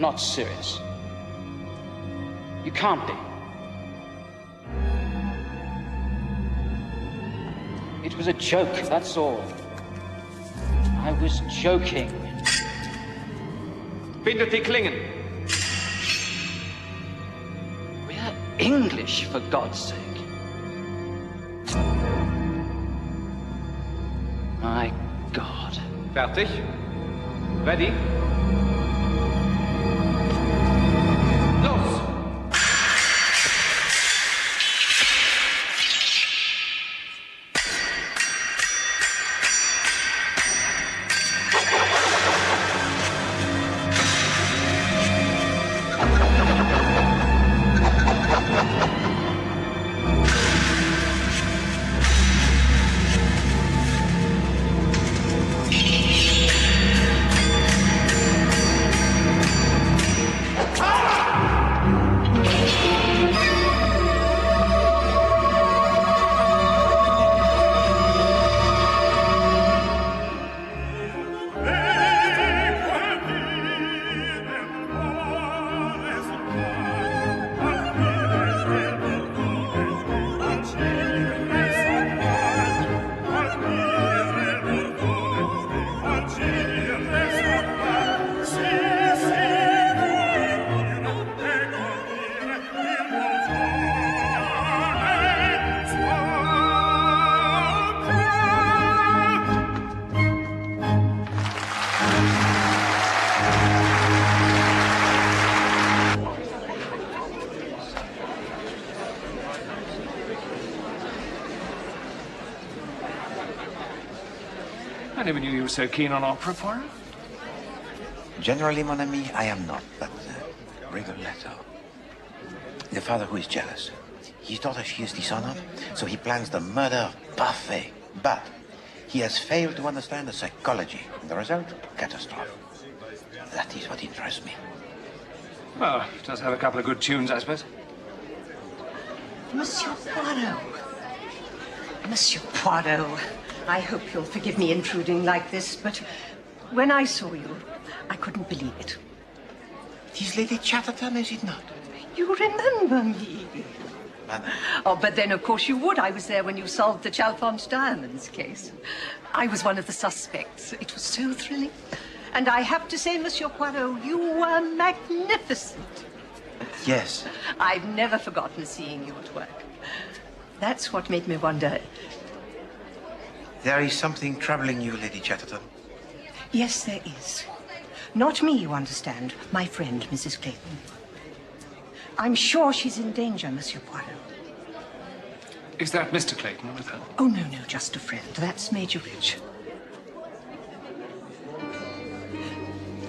not serious. You can't be. It was a joke, that's all. I was joking. Bindet die Klingen. We're English, for God's sake. My God. Fertig? Ready? Los! I never knew you were so keen on opera, Poirot. Generally, mon ami, I am not, but Rigoletto. The father who is jealous. His daughter, she is dishonored, so he plans the murder of Parfait. But he has failed to understand the psychology. The result? Catastrophe. That is what interests me. Well, it does have a couple of good tunes, I suppose. Monsieur Poirot. Monsieur Poirot, I hope you'll forgive me intruding like this, but when I saw you, I couldn't believe it. It is Lady Chatterton, is it not? You remember me. Madame. Oh, but then, of course, you would. I was there when you solved the Chalfont Diamonds case. I was one of the suspects. It was so thrilling. And I have to say, Monsieur Poirot, you were magnificent. Yes. I've never forgotten seeing you at work. That's what made me wonder. There is something troubling you, Lady Chatterton. Yes, there is. Not me, you understand. My friend, Mrs. Clayton. I'm sure she's in danger, Monsieur Poirot. Is that Mr. Clayton with her? Oh, no, no, just a friend. That's Major Rich.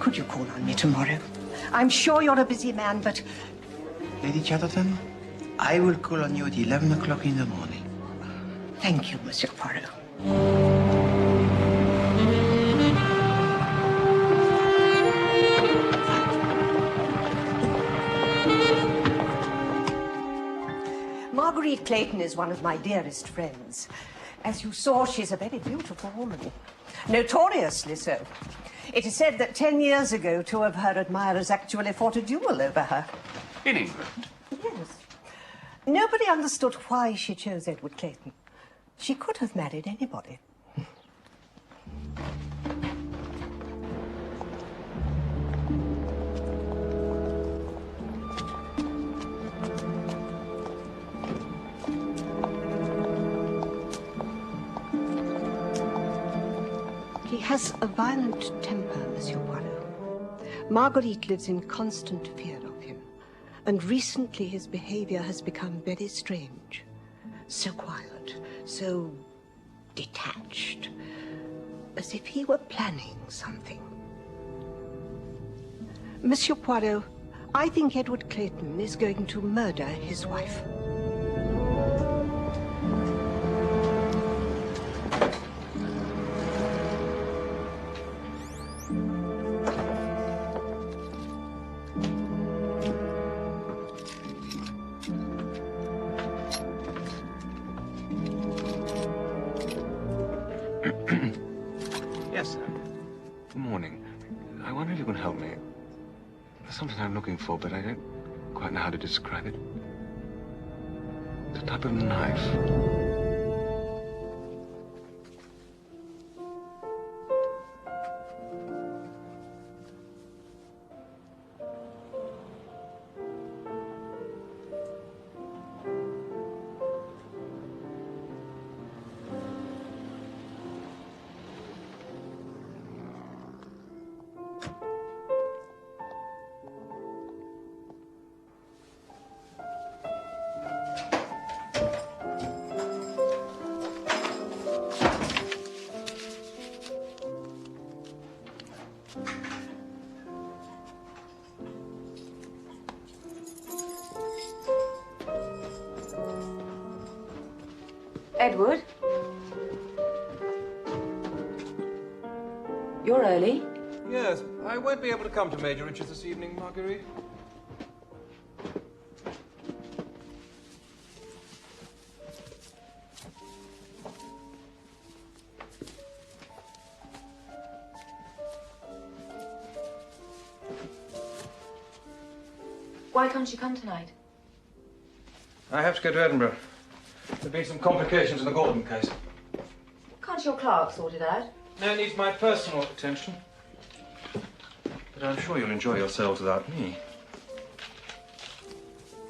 Could you call on me tomorrow? I'm sure you're a busy man, but... Lady Chatterton, I will call on you at 11 o'clock in the morning. Thank you, Monsieur Poirot. Marguerite Clayton is one of my dearest friends. As you saw, she's a very beautiful woman. Notoriously so. It is said that 10 years ago, two of her admirers actually fought a duel over her. In England? Yes. Nobody understood why she chose Edward Clayton. She could have married anybody. He has a violent temper, Monsieur Poirot. Marguerite lives in constant fear of him. And recently his behavior has become very strange. So quiet, so detached. As if he were planning something. Monsieur Poirot, I think Edward Clayton is going to murder his wife. something I'm looking for, but I don't quite know how to describe it. It's a type of knife. Edward? You're early. Yes, I won't be able to come to Major Richards this evening, Marguerite. Why can't you come tonight? I have to go to Edinburgh. There've been some complications in the Gordon case. Can't your clerk sort it out? No, it needs my personal attention. But I'm sure you'll enjoy yourselves without me.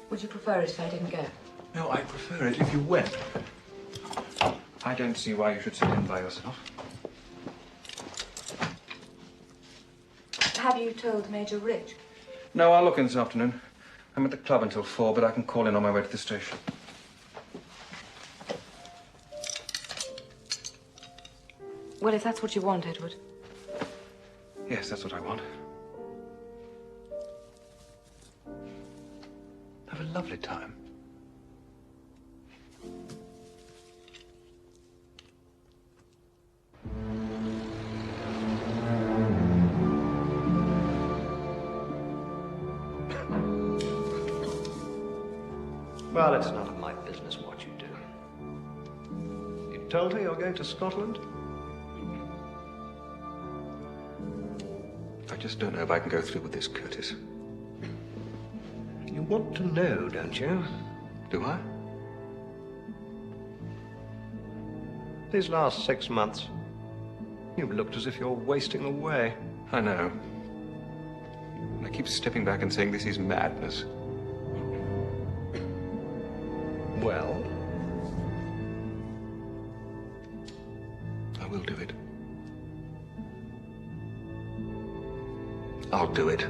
Would you prefer it if I didn't go? No, I'd prefer it if you went. I don't see why you should sit in by yourself. Have you told Major Rich? No, I'll look in this afternoon. I'm at the club until 4, but I can call in on my way to the station. Well, if that's what you want, Edward. Yes, that's what I want. Have a lovely time. Well, it's none of my business what you do. You told her you're going to Scotland? I just don't know if I can go through with this, Curtis. You want to know, don't you? Do I? These last 6 months, you've looked as if you're wasting away. I know. And I keep stepping back and saying this is madness. Well? I will do it. I'll do it.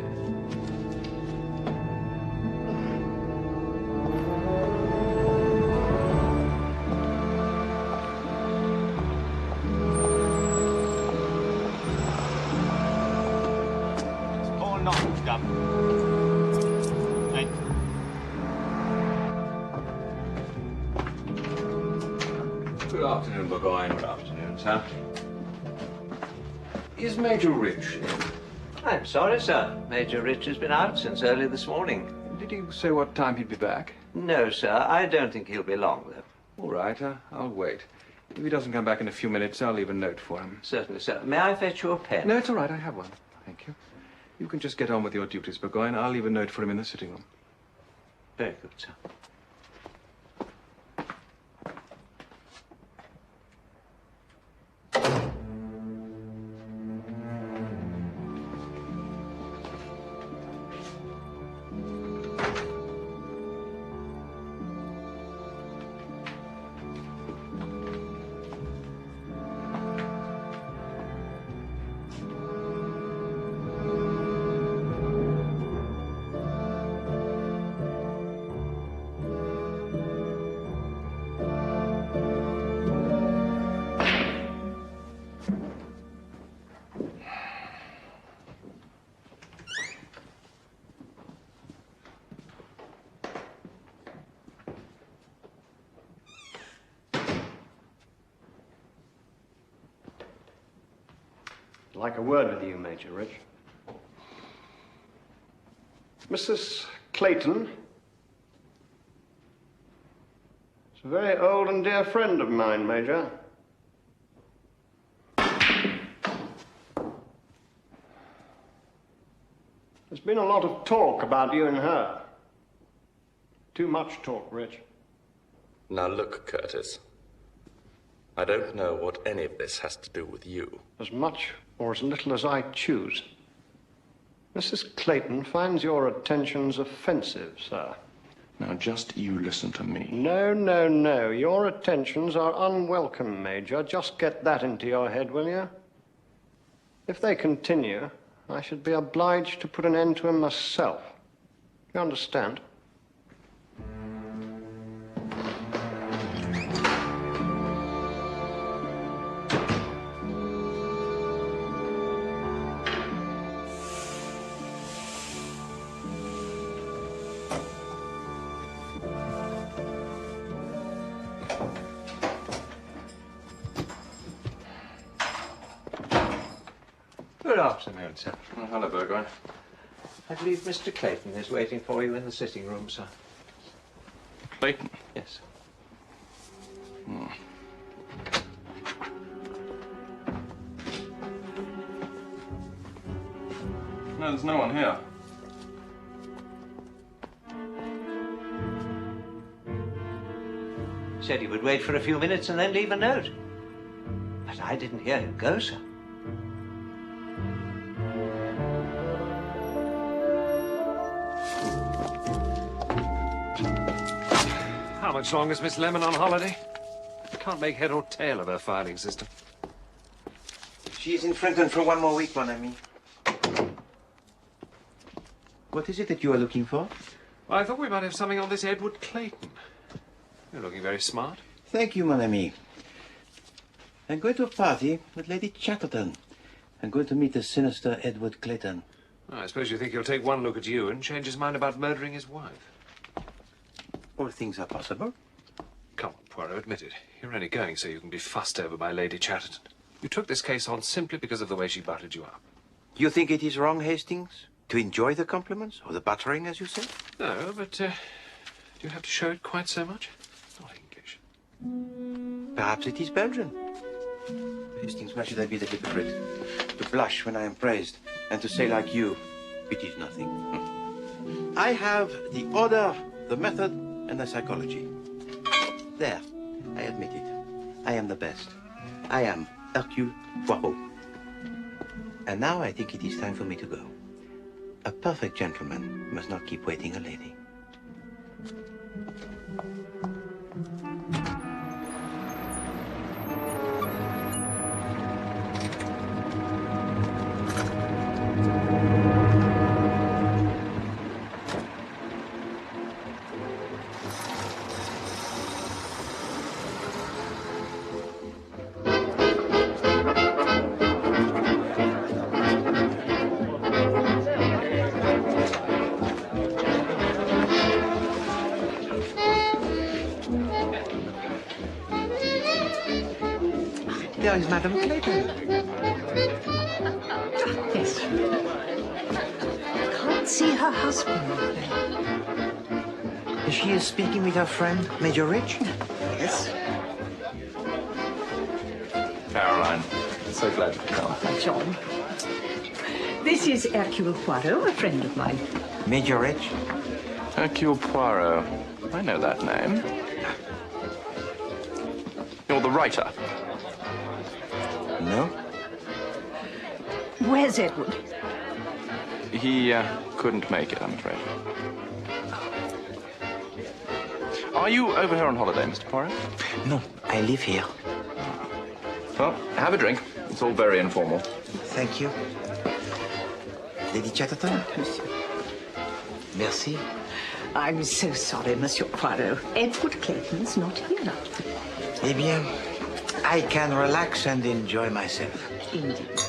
Good afternoon, Burgoyne. Good afternoon, sir. Is Major Rich in? I'm sorry, sir. Major Rich has been out since early this morning. Did he say what time he'd be back? No, sir. I don't think he'll be long, though. All right, I'll wait. If he doesn't come back in a few minutes, I'll leave a note for him. Certainly, sir. May I fetch you a pen? No, it's all right. I have one. Thank you. You can just get on with your duties, Burgoyne. I'll leave a note for him in the sitting room. Very good, sir. I'd like a word with you, Major Rich. Mrs. Clayton is a very old and dear friend of mine, Major. There's been a lot of talk about you and her. Too much talk, Rich. Now look, Curtis. I don't know what any of this has to do with you. As much or as little as I choose. Mrs. Clayton finds your attentions offensive, sir. Now just you listen to me. No, no, no. Your attentions are unwelcome, Major. Just get that into your head, will you? If they continue, I should be obliged to put an end to them myself. You understand? Good afternoon, sir. Oh, hello, Burgoyne. I believe Mr. Clayton is waiting for you in the sitting room, sir. Clayton? Yes. Hmm. No, there's no one here. Said he would wait for a few minutes and then leave a note. But I didn't hear him go, sir. How much longer is Miss Lemon on holiday? Can't make head or tail of her filing system. She's in Franklin for 1 more week, mon ami. What is it that you are looking for? Well, I thought we might have something on this Edward Clayton. You're looking very smart. Thank you, mon ami. I'm going to a party with Lady Chatterton. I'm going to meet the sinister Edward Clayton. I suppose you think he'll take one look at you and change his mind about murdering his wife. All things are possible. Come on, Poirot, admit it. You're only going so you can be fussed over by Lady Chatterton. You took this case on simply because of the way she buttered you up. You think it is wrong, Hastings, to enjoy the compliments, or the buttering, as you say? No, but do you have to show it quite so much? Not English. Perhaps it is Belgian. Hastings, why should I be the hypocrite? To blush when I am praised, and to say like you, it is nothing. I have the order, the method, and the psychology. There, I admit it. I am the best. I am Hercule Poirot. And now I think it is time for me to go. A perfect gentleman must not keep waiting a lady. There is Madame Clayton. Yes. I can't see her husband. She is speaking with her friend, Major Rich? Yes. Caroline, so glad you could come. John. This is Hercule Poirot, a friend of mine. Major Rich? Hercule Poirot. I know that name. You're the writer. No. Where's Edward? He couldn't make it, I'm afraid. Are you over here on holiday, Mr. Poirot? No, I live here. Well, have a drink. It's all very informal. Thank you. Lady Chatterton? Monsieur. Merci. I'm so sorry, Monsieur Poirot. Edward Clayton's not here. Eh bien, I can relax and enjoy myself. Indeed.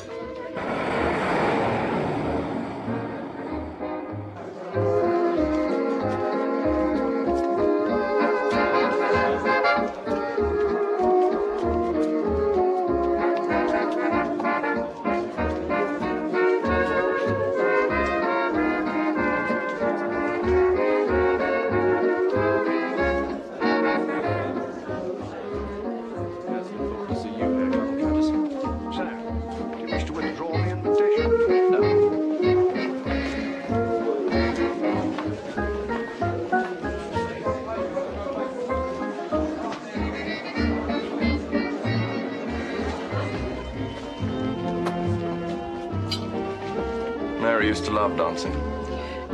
used to love dancing.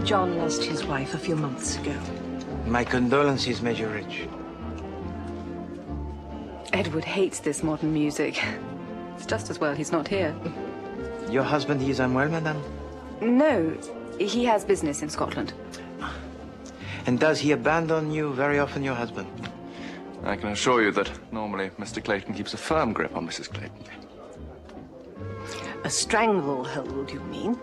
John lost his wife a few months ago. My condolences, Major Rich. Edward hates this modern music. It's just as well he's not here. Your husband is unwell, madame? No, he has business in Scotland. And does he abandon you very often, your husband? I can assure you that normally Mr. Clayton keeps a firm grip on Mrs. Clayton. A stranglehold, you mean?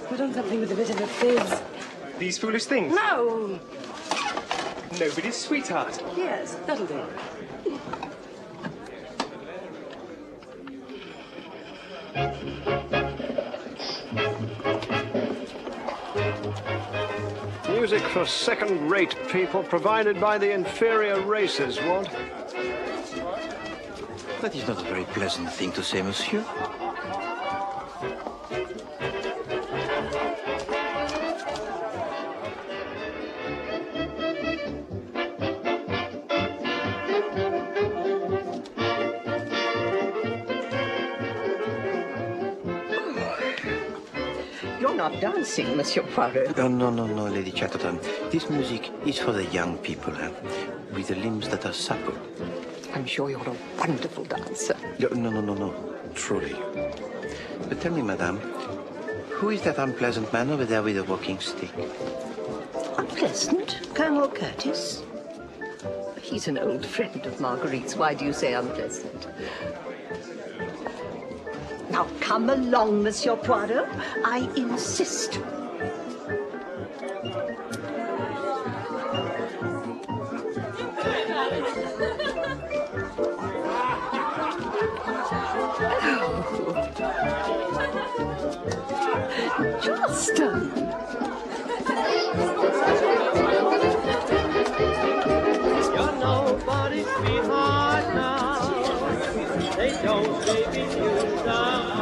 Put on something with a bit of a fizz. These foolish things? No! Nobody's sweetheart. Yes, that'll do. Music for second-rate people provided by the inferior races, what? That is not a very pleasant thing to say, monsieur. You're not dancing, Monsieur Poirot. Oh, no, no, no, Lady Chatterton. This music is for the young people, with the limbs that are supple. I'm sure you're a wonderful dancer. No, no, no, no, no, truly. But tell me, madame, who is that unpleasant man over there with a walking stick? Unpleasant? Colonel Curtis? He's an old friend of Marguerite's. Why do you say unpleasant? Now come along, Monsieur Poirot. I insist. Justin! You're nobody's sweetheart now. They don't baby you down.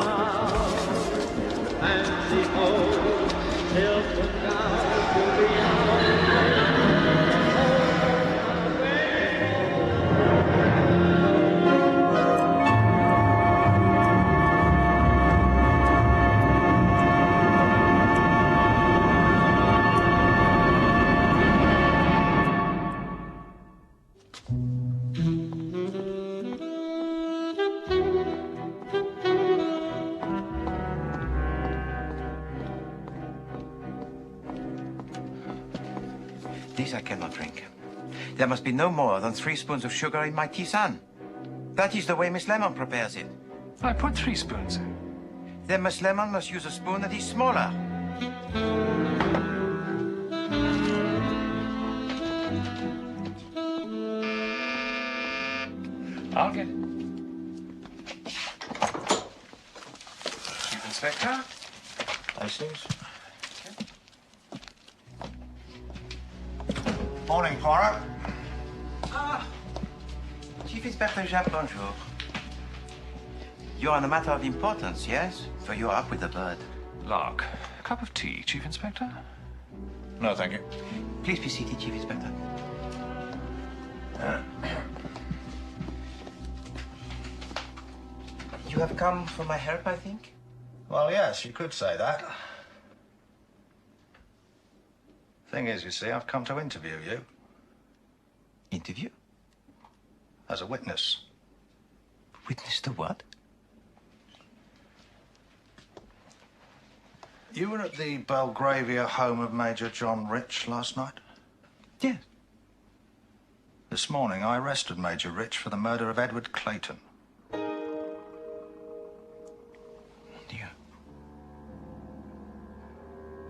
And the old they'll put down to be This I cannot drink. There must be no more than 3 spoons of sugar in my tisane. That is the way Miss Lemon prepares it. I put 3 spoons in. Then Miss Lemon must use a spoon that is smaller. I'll get it. Chief Inspector? Hastings. Morning, Poirot. Ah, Chief Inspector Jacques, bonjour. You're on a matter of importance, yes? For you're up with the bird. Lark, a cup of tea, Chief Inspector? No, thank you. Please be seated, Chief Inspector. You have come for my help, I think? Well, yes, you could say that. Thing is, you see, I've come to interview you. Interview? As a witness. Witness to what? You were at the Belgravia home of Major John Rich last night? Yes. This morning, I arrested Major Rich for the murder of Edward Clayton. Dear.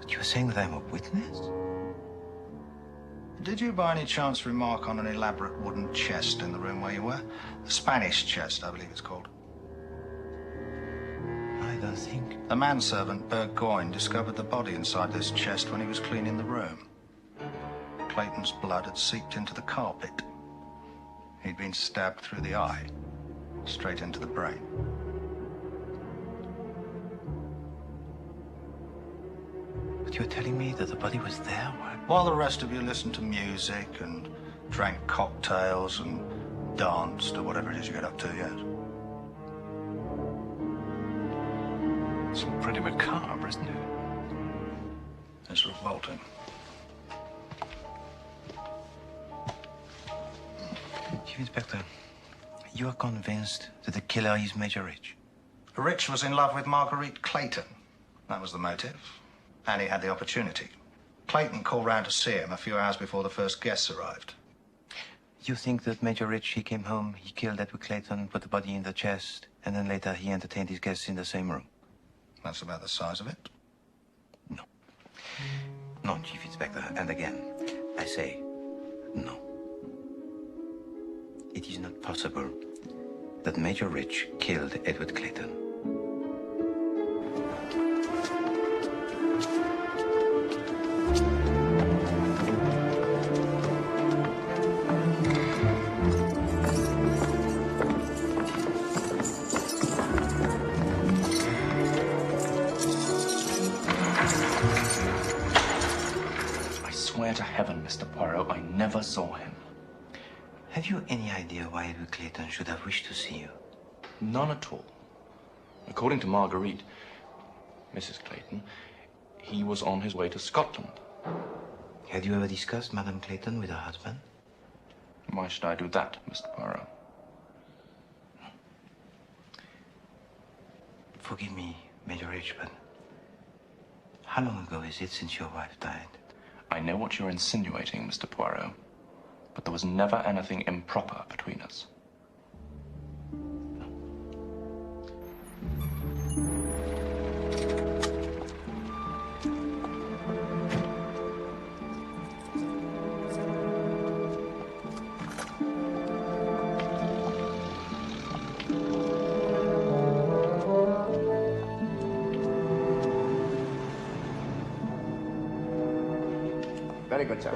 But you were saying that I'm a witness? Did you by any chance remark on an elaborate wooden chest in the room where you were? The Spanish chest, I believe it's called. I don't think? The manservant, Burgoyne, discovered the body inside this chest when he was cleaning the room. Clayton's blood had seeped into the carpet. He'd been stabbed through the eye, straight into the brain. But you're telling me that the body was there? While the rest of you listened to music and drank cocktails and danced or whatever it is you get up to, yes. It's all pretty macabre, isn't it? It's revolting. Chief Inspector, you are convinced that the killer is Major Rich? Rich was in love with Marguerite Clayton. That was the motive. And he had the opportunity. Clayton called round to see him a few hours before the first guests arrived. You think that Major Rich, he came home, he killed Edward Clayton, put the body in the chest, and then later he entertained his guests in the same room? That's about the size of it. No. No, Chief Inspector. And again, I say no. It is not possible that Major Rich killed Edward Clayton. I swear to heaven, Mr. Poirot, I never saw him. Have you any idea why Edward Clayton should have wished to see you? None at all. According to Marguerite, Mrs. Clayton, he was on his way to Scotland. Had you ever discussed Madame Clayton with her husband? Why should I do that, Mr. Poirot? Forgive me, Major Rich, but how long ago is it since your wife died? I know what you're insinuating, Mr. Poirot, but there was never anything improper between us. Very good, sir.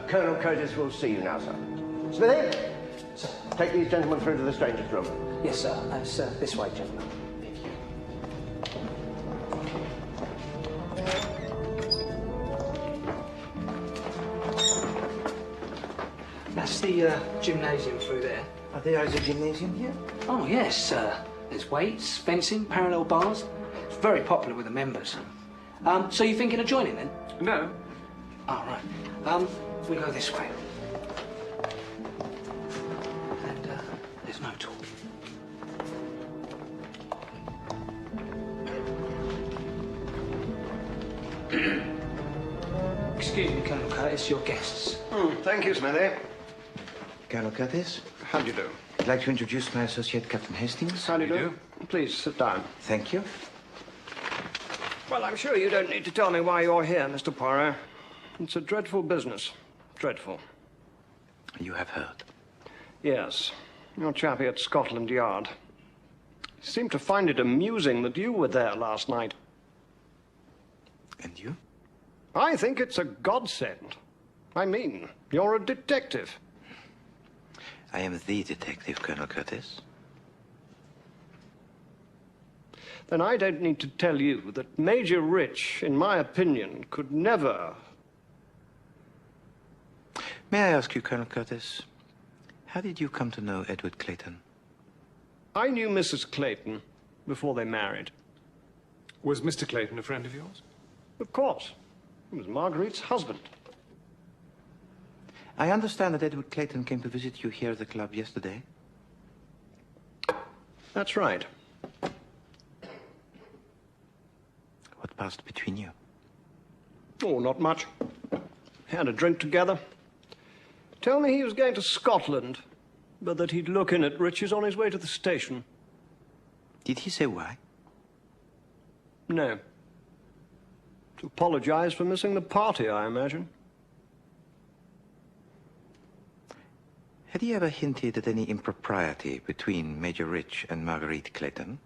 Colonel Curtis will see you now, sir. Smithy? Sir. Take these gentlemen through to the stranger's room. Yes, sir. Sir, this way, gentlemen. That's the gymnasium through there. Oh, there is a gymnasium here? Oh, yes, sir. There's weights, fencing, parallel bars. It's very popular with the members. So you thinking of joining then? No. Oh, right. We'll go this way. And there's no talk. Excuse me, Colonel Curtis, your guests. Thank you, Smithy. Colonel Curtis? How do you do? I'd like to introduce my associate, Captain Hastings. How do you do? Please, sit down. Thank you. Well, I'm sure you don't need to tell me why you're here, Mr. Poirot. It's a dreadful business. Dreadful. You have heard? Yes. Your chappie at Scotland Yard. He seemed to find it amusing that you were there last night. And you? I think it's a godsend. I mean, you're a detective. I am the detective, Colonel Curtis. Then I don't need to tell you that Major Rich, in my opinion, could never... May I ask you, Colonel Curtis, how did you come to know Edward Clayton? I knew Mrs. Clayton before they married. Was Mr. Clayton a friend of yours? Of course. He was Marguerite's husband. I understand that Edward Clayton came to visit you here at the club yesterday. That's right. What passed between you? Oh, not much. Had a drink together. Told me he was going to Scotland, but that he'd look in at Rich's on his way to the station. Did he say why? No. To apologize for missing the party, I imagine. Had he ever hinted at any impropriety between Major Rich and Marguerite Clayton?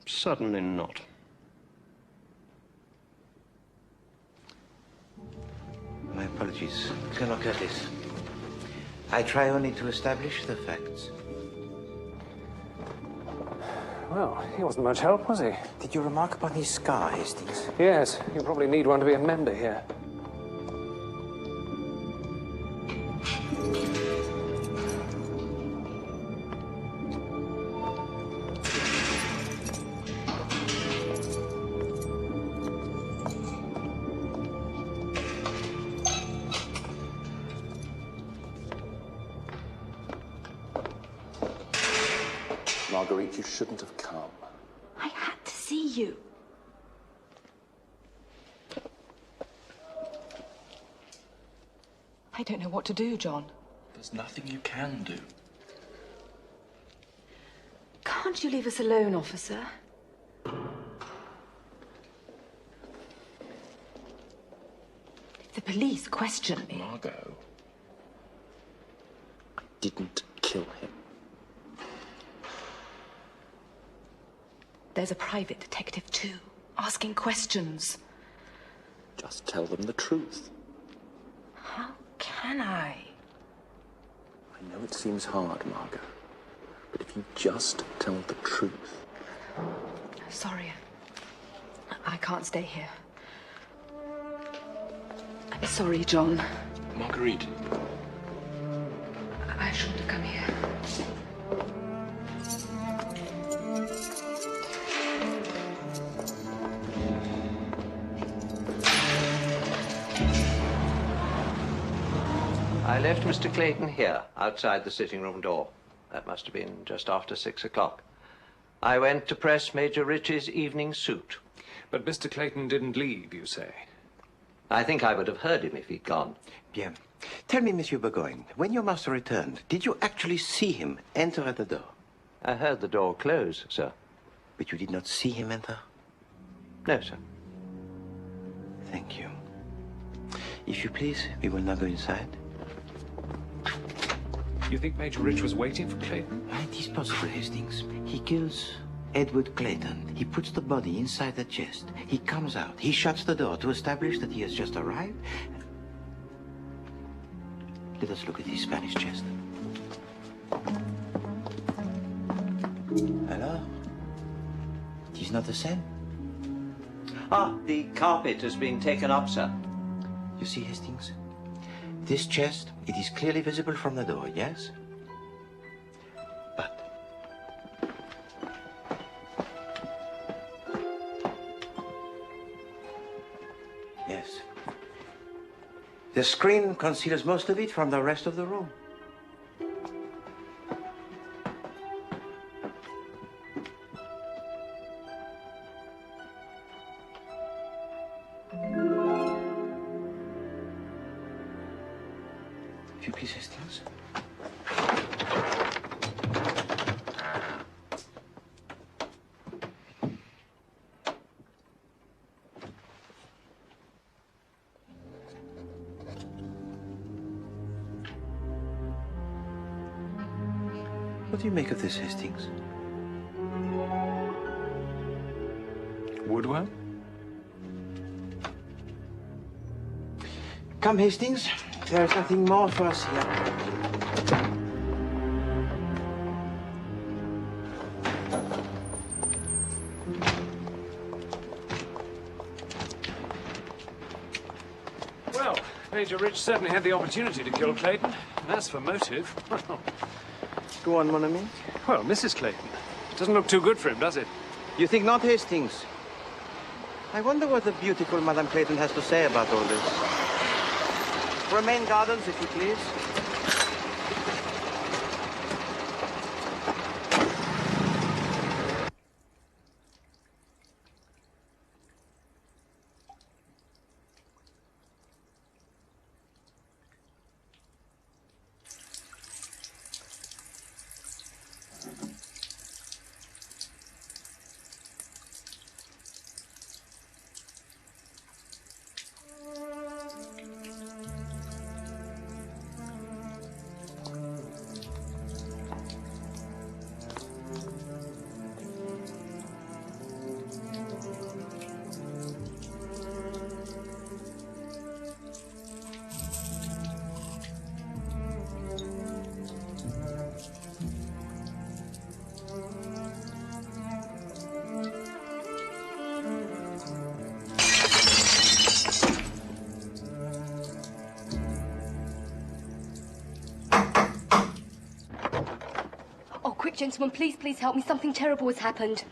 Certainly not. My apologies, Colonel Curtis. I try only to establish the facts. Well, he wasn't much help, was he? Did you remark upon his scar, Hastings? Yes, you probably need one to be a member here. Marguerite, you shouldn't have come. I had to see you. I don't know what to do, John. There's nothing you can do. Can't you leave us alone, officer? If the police question me... Margot, I didn't kill him. There's a private detective, too, asking questions. Just tell them the truth. How can I? I know it seems hard, Margot, but if you just tell the truth... Sorry. I can't stay here. I'm sorry, John. Marguerite. I shouldn't have come here. I left Mr. Clayton here, outside the sitting room door. That must have been just after 6 o'clock. I went to press Major Rich's evening suit. But Mr. Clayton didn't leave, you say? I think I would have heard him if he'd gone. Bien. Tell me, Monsieur Burgoyne, when your master returned, did you actually see him enter at the door? I heard the door close, sir. But you did not see him enter? No, sir. Thank you. If you please, we will now go inside. You think Major Rich was waiting for Clayton? It is possible, Hastings. He kills Edward Clayton. He puts the body inside the chest. He comes out. He shuts the door to establish that he has just arrived. Let us look at his Spanish chest. Alors? It is not the same? Ah, the carpet has been taken up, sir. You see, Hastings? This chest, it is clearly visible from the door, yes? But... yes. The screen conceals most of it from the rest of the room. If you please, Hastings. What do you make of this, Hastings? Woodwork? Come, Hastings. There is nothing more for us here. Well, Major Rich certainly had the opportunity to kill Clayton. And as for motive, well... Go on, mon ami. Well, Mrs. Clayton. It doesn't look too good for him, does it? You think not, Hastings? I wonder what the beautiful Madame Clayton has to say about all this. Remain gardens, if you please. quick, gentlemen. Please, please help me. Something terrible has happened.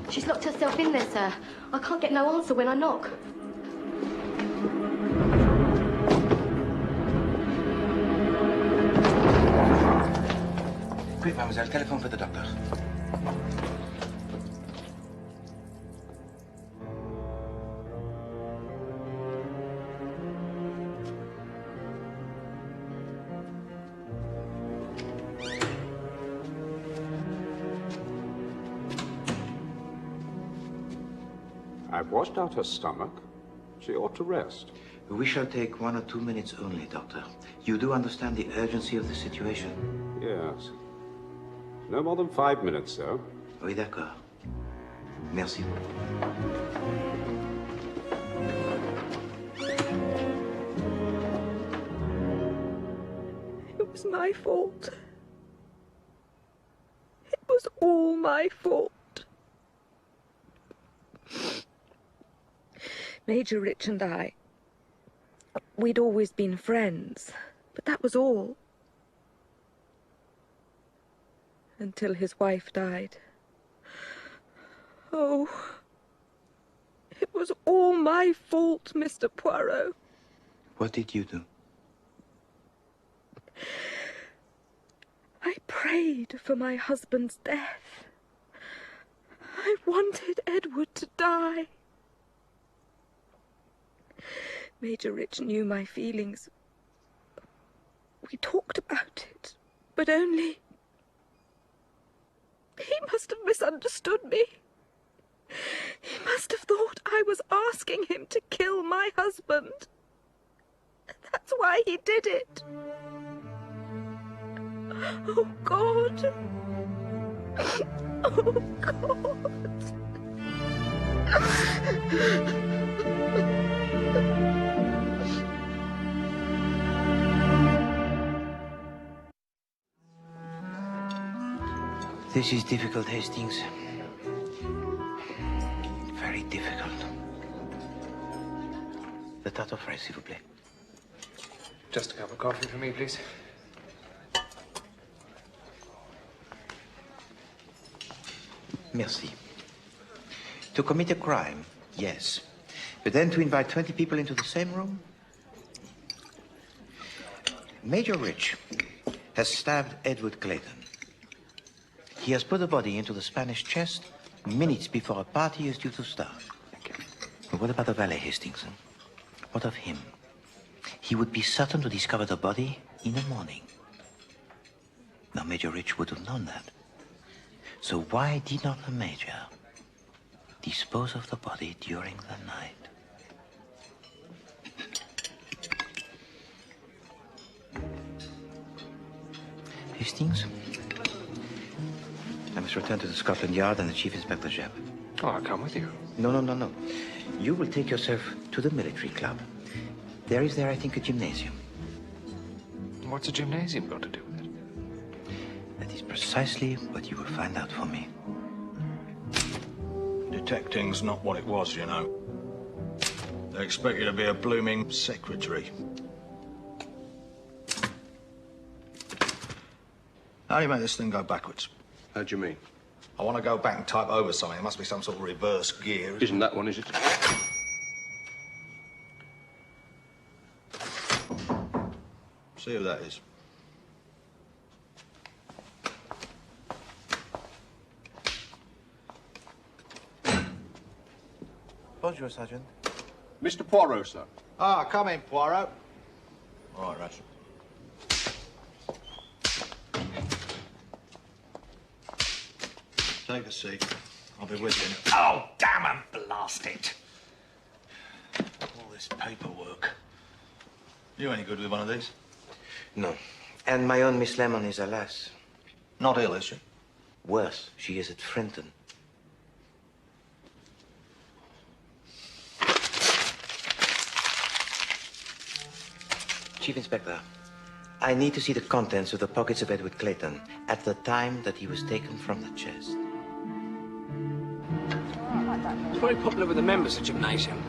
She's locked herself in there, sir. I can't get no answer when I knock. Quick, mademoiselle, telephone for the doctor. I've washed out her stomach. She ought to rest. We shall take 1 or 2 minutes only, doctor. You do understand the urgency of the situation? Yes. No more than 5 minutes, though. Oui, d'accord. Merci. It was my fault. It was all my fault. Major Rich and I, we'd always been friends, but that was all. Until his wife died. Oh, it was all my fault, Mr. Poirot. What did you do? I prayed for my husband's death. I wanted Edward to die. Major Rich knew my feelings. We talked about it, but only... He must have misunderstood me. He must have thought I was asking him to kill my husband. That's why he did it. Oh, God. Oh, God. This is difficult, Hastings. Very difficult. The tarte aux fraises, s'il vous plaît. Just a cup of coffee for me, please. Merci. To commit a crime, yes. But then to invite 20 people into the same room? Major Rich has stabbed Edward Clayton. He has put the body into the Spanish chest minutes before a party is due to start. But what about the valet, Hastings? What of him? He would be certain to discover the body in the morning. Now, Major Rich would have known that. So why did not the Major dispose of the body during the night? Hastings? I must return to the Scotland Yard and the Chief Inspector Jebb. Oh, I'll come with you. No. You will take yourself to the military club. There is, I think, a gymnasium. What's a gymnasium got to do with it? That is precisely what you will find out for me. Detecting's not what it was, you know. They expect you to be a blooming secretary. How do you make this thing go backwards? How do you mean? I want to go back and type over something. There must be some sort of reverse gear. Isn't that one, is it? See who that is. Bonjour, Sergeant. Mr. Poirot, sir. Ah, come in, Poirot. All right, Russell. Take a seat. I'll be with you. Oh, damn and blast it. All this paperwork. You any good with one of these? No. And my own Miss Lemon is, alas. Not ill, is she? Worse, she is at Frenton. Chief Inspector, I need to see the contents of the pockets of Edward Clayton at the time that he was taken from the chest. It's very popular with the members of the gymnasium.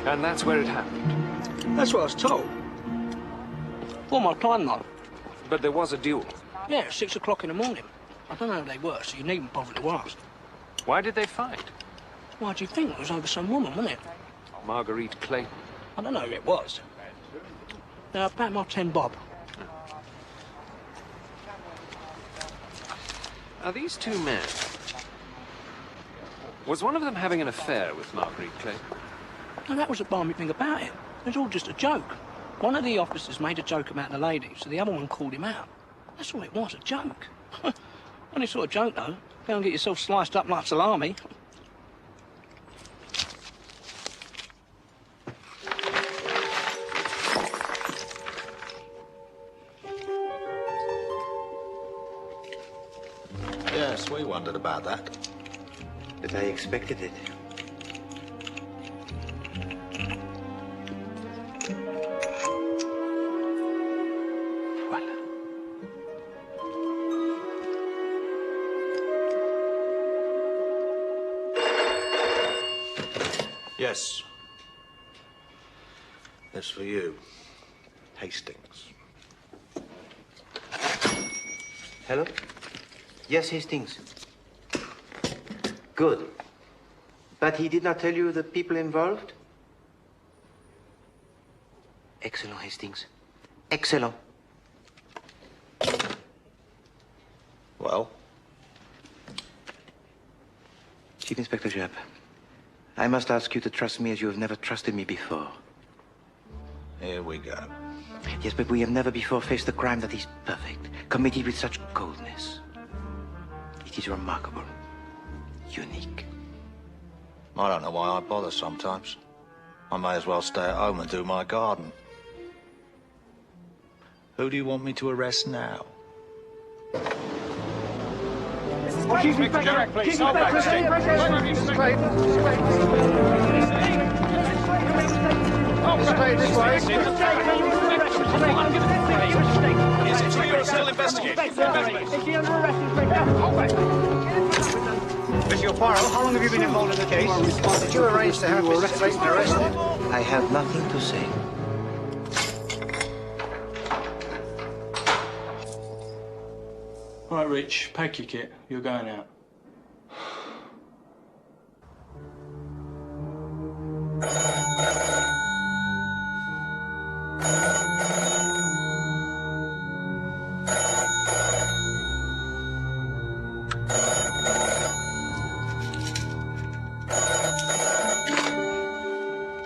And that's where it happened? That's what I was told. All my time, though. But there was a duel? Yeah, 6 o'clock in the morning. I don't know who they were, so you needn't bother to ask. Why did they fight? Why do you think? It was over some woman, wasn't it? Marguerite Clayton? I don't know who it was. About my 10 bob. Are these two men? Was one of them having an affair with Marguerite Clayton? No, that was the balmy thing about it. It was all just a joke. One of the officers made a joke about the lady, so the other one called him out. That's all it was, a joke. Only sort of joke, though. Go and get yourself sliced up like salami. Yes, we wondered about that. But I expected it. Yes. That's for you, Hastings. Hello? Yes, Hastings. Good. But he did not tell you the people involved? Excellent, Hastings. Excellent. Well? Chief Inspector Jupp, I must ask you to trust me as you have never trusted me before. Here we go. Yes, but we have never before faced a crime that is perfect, committed with such coldness. It is remarkable. Unique. I don't know why I bother sometimes. I may as well stay at home and do my garden. Who do you want me to arrest now? Excuse me, direct, please. Monsieur Poirot, how long have you been involved in the case? Did you arrange to have Mrs. Clayton arrested? I have nothing to say. All right, Rich, pack your kit. You're going out.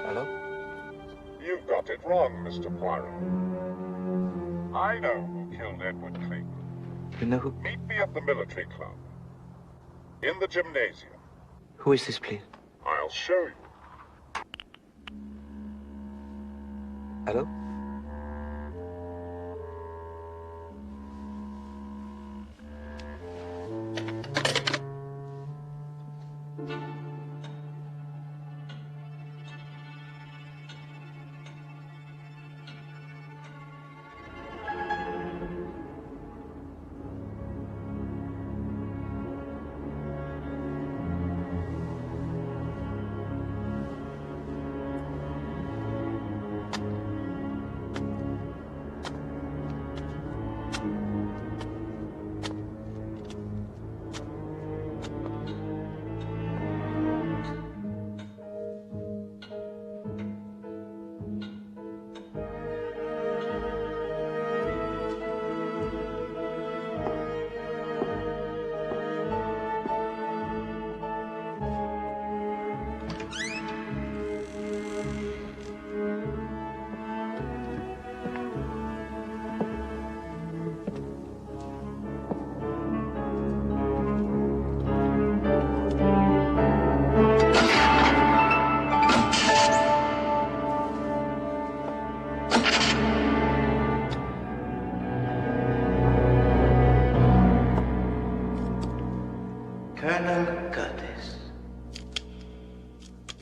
Hello? You've got it wrong, Mr. Poirot. I know who killed Edward Clayton. You know who? Meet me at the military club. In the gymnasium. Who is this, please? I'll show you. Hello?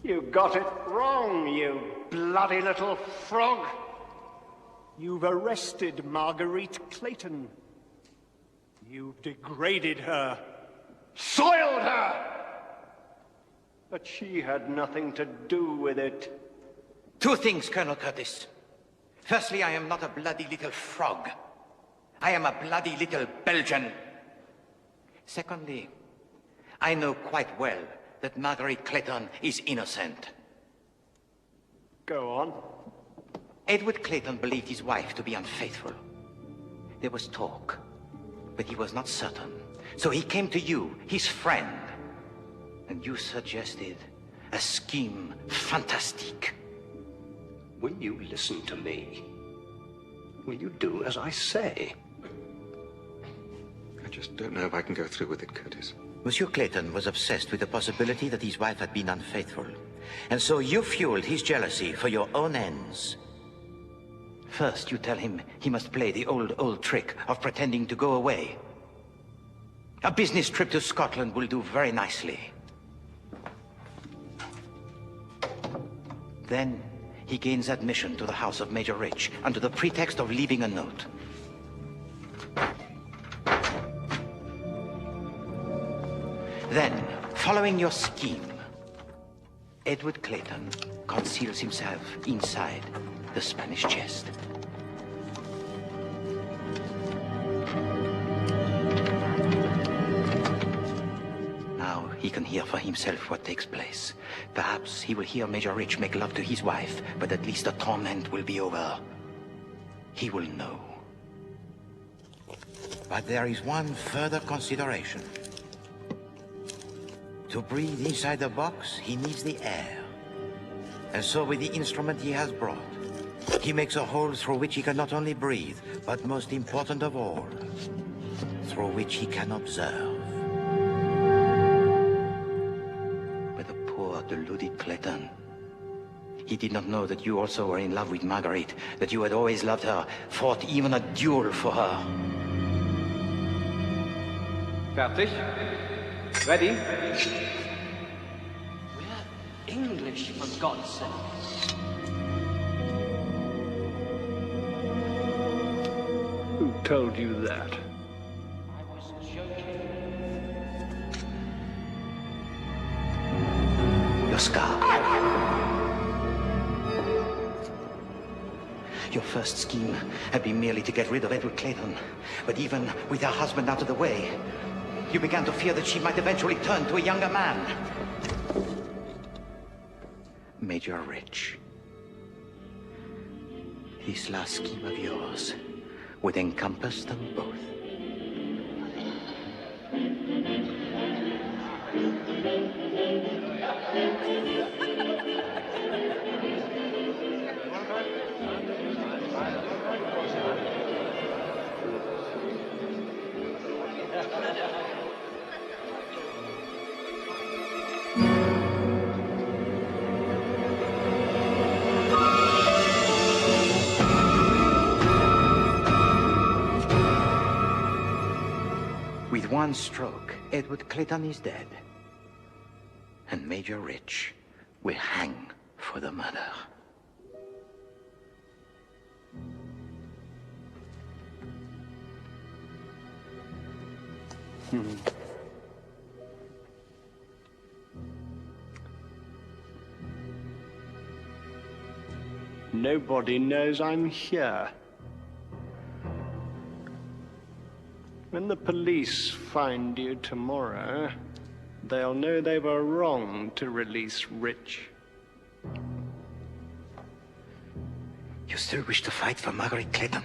You got it wrong, you bloody little frog. You've arrested Marguerite Clayton. You've degraded her, soiled her. But she had nothing to do with it. Two things, Colonel Curtis. Firstly, I am not a bloody little frog. I am a bloody little Belgian. Secondly, I know quite well that Marguerite Clayton is innocent. Go on. Edward Clayton believed his wife to be unfaithful. There was talk, but he was not certain. So he came to you, his friend, and you suggested a scheme fantastique. Will you listen to me? Will you do as I say? I just don't know if I can go through with it, Curtis. Monsieur Clayton was obsessed with the possibility that his wife had been unfaithful. And so you fueled his jealousy for your own ends. First, you tell him he must play the old trick of pretending to go away. A business trip to Scotland will do very nicely. Then, he gains admission to the house of Major Rich under the pretext of leaving a note. Then, following your scheme, Edward Clayton conceals himself inside the Spanish chest. Now he can hear for himself what takes place. Perhaps he will hear Major Rich make love to his wife, but at least the torment will be over. He will know. But there is one further consideration. To breathe inside the box, he needs the air. And so with the instrument he has brought, he makes a hole through which he can not only breathe, but most important of all, through which he can observe. But the poor, deluded Clayton, he did not know that you also were in love with Marguerite, that you had always loved her, fought even a duel for her. Fertig? Ready? We're English, for God's sake. Who told you that? I was joking. Your scar. Your first scheme had been merely to get rid of Edward Clayton. But even with her husband out of the way, you began to fear that she might eventually turn to a younger man. Major Rich. This last scheme of yours would encompass them both. With one stroke, Edward Clayton is dead. And Major Rich will hang for the murder. Nobody knows I'm here. When the police find you tomorrow, they'll know they were wrong to release Rich. You still wish to fight for Marguerite Clayton?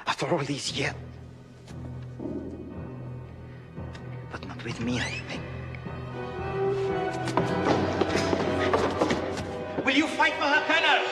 After all these years? But not with me, I think. Will you fight for her, Colonel?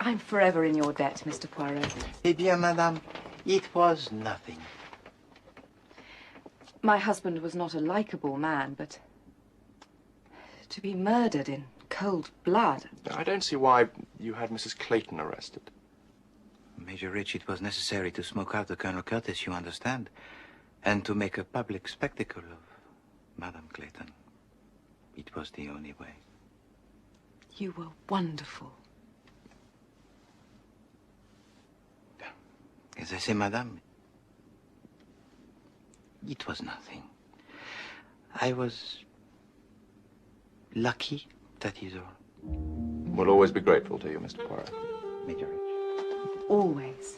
I'm forever in your debt, Mr. Poirot. Eh bien, madame, it was nothing. My husband was not a likable man, but to be murdered in cold blood. I don't see why you had Mrs. Clayton arrested. Major Rich, it was necessary to smoke out the Colonel Curtis, you understand, and to make a public spectacle of Madame Clayton. It was the only way. You were wonderful. As I say, madame, it was nothing. I was lucky, that is all. We'll always be grateful to you, Mr. Poirot. Major Rich. Always.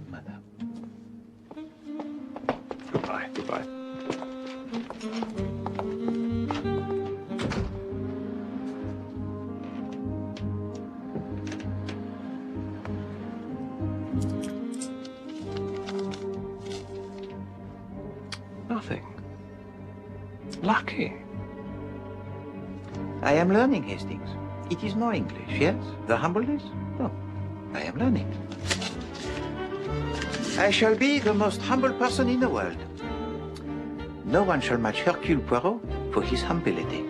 Madame. Goodbye, goodbye. Nothing. Lucky. I am learning, Hastings. It is no English, yes? The humbleness? No. I am learning. I shall be the most humble person in the world. No one shall match Hercule Poirot for his humility.